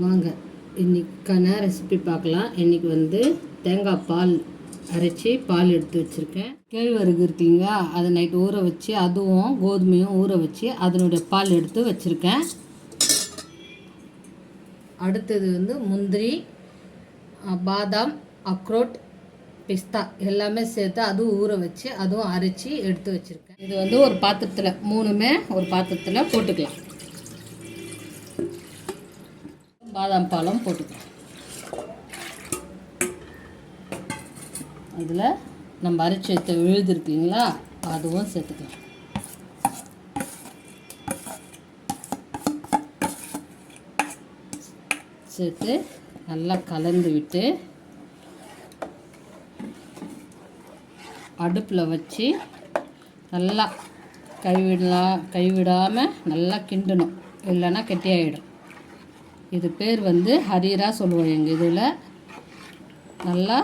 வாங்க இன்றைக்கான ரெசிபி பார்க்கலாம். இன்றைக்கி வந்து தேங்காய் பால் அரைச்சி பால் எடுத்து வச்சுருக்கேன். கேழ்வரகு இருக்குங்களா, அதை நைட்டு ஊற வச்சு அதுவும் கோதுமையும் ஊற வச்சு அதனுடைய பால் எடுத்து வச்சுருக்கேன். அடுத்தது வந்து முந்திரி, பாதாம், அக்ரோட், பிஸ்தா எல்லாமே சேர்த்து அதுவும் ஊற வச்சு அதுவும் அரைச்சி எடுத்து வச்சுருக்கேன். இது வந்து ஒரு பாத்திரத்தில் மூணுமே ஒரு பாத்திரத்தில் போட்டுக்கலாம். பாதாம் பாலும் போட்டுக்கலாம். அதில் நம்ம அரைச்சி வைத்த விழுது இருக்குங்களா, அதுவும் சேர்த்துக்கலாம். சேர்த்து நல்லா கலந்து விட்டு அடுப்பில் வச்சு நல்லா கைவிடாமல் நல்லா கிண்டணும், இல்லைன்னா கெட்டியாகிடும். இது பேர் வந்து ஹரீரா சொல்லுவோம். எங்கள் இதில் நல்லா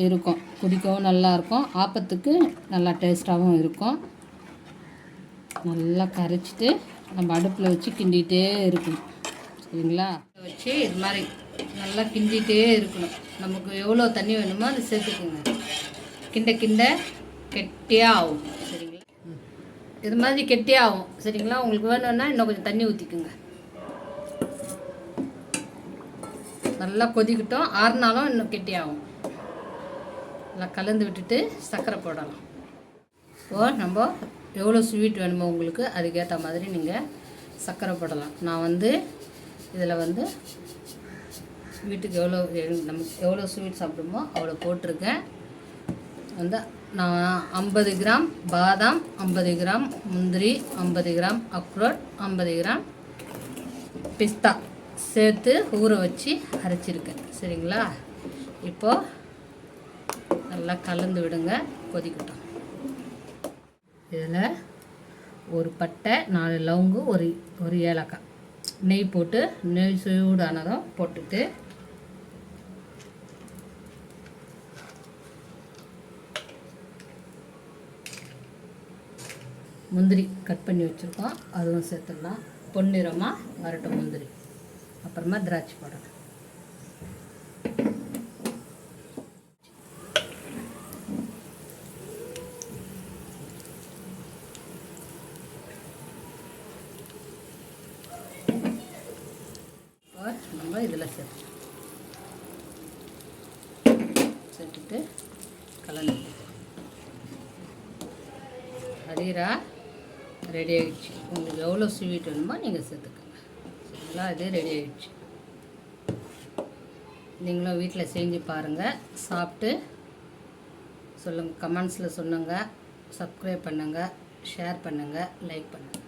இருக்கும், குடிக்கவும் நல்லாயிருக்கும், ஆப்பத்துக்கு நல்லா டேஸ்ட்டாகவும் இருக்கும். நல்லா கரைச்சிட்டு நம்ம அடுப்பில் வச்சு கிண்டிகிட்டே இருக்கணும், சரிங்களா? வச்சு இது மாதிரி நல்லா கிண்டிகிட்டே இருக்கணும். நமக்கு எவ்வளோ தண்ணி வேணுமோ அதை சேர்த்துக்குங்க. கிண்ட கிண்ட கெட்டியாக ஆகும், சரிங்களா? இது மாதிரி கெட்டியாக ஆகும், சரிங்களா? உங்களுக்கு வேணும்னா இன்னும் கொஞ்சம் தண்ணி ஊற்றிக்குங்க. நல்லா கொதிக்கிட்டோம், ஆறுனாலும் இன்னும் கெட்டியாகும். நல்லா கலந்து விட்டுட்டு சர்க்கரை போடலாம். இப்போது நம்ம எவ்வளோ ஸ்வீட் வேணுமோ உங்களுக்கு அதுக்கேற்ற மாதிரி நீங்கள் சர்க்கரை போடலாம். நான் வந்து இதில் வந்து வீட்டுக்கு நமக்கு எவ்வளோ ஸ்வீட் சாப்பிடுமோ அவ்வளோ போட்டிருக்கேன். வந்து நான் 50 கிராம் பாதாம், 50 கிராம் முந்திரி, 50 கிராம் அக்ரோட், 50 கிராம் பிஸ்தா சேர்த்து ஊற வச்சு அரைச்சிருக்கேன், சரிங்களா? இப்போது நல்லா கலந்து விடுங்க, கொதிக்கட்டும். இதில் ஒரு பட்டை, 4 லவங்கு, ஒரு ஏலக்காய் நெய் போட்டு, நெய் சூடானதும் போட்டுட்டு முந்திரி கட் பண்ணி வச்சுருக்கோம், அதுவும் சேர்த்துடலாம். பொன்னிறமாக வரட்டும் முந்திரி. அப்புறமா திராட்சை போடணும். நம்ம இதில் சேர்த்துட்டு கலந்து ஹரீரா ரெடி ஆகிடுச்சு. உங்களுக்கு எவ்வளோ ஸ்வீட் வேணுமோ நீங்கள் சேர்த்துக்கோங்க, சரிங்களா? இது ரெடி ஆகிடுச்சு. நீங்களும் வீட்டில் செஞ்சு பாருங்கள், சாப்பிட்டு சொல்லுங்கள், கமெண்ட்ஸில் சொல்லுங்கள். சப்ஸ்கிரைப் பண்ணுங்கள், ஷேர் பண்ணுங்கள், லைக் பண்ணுங்கள்.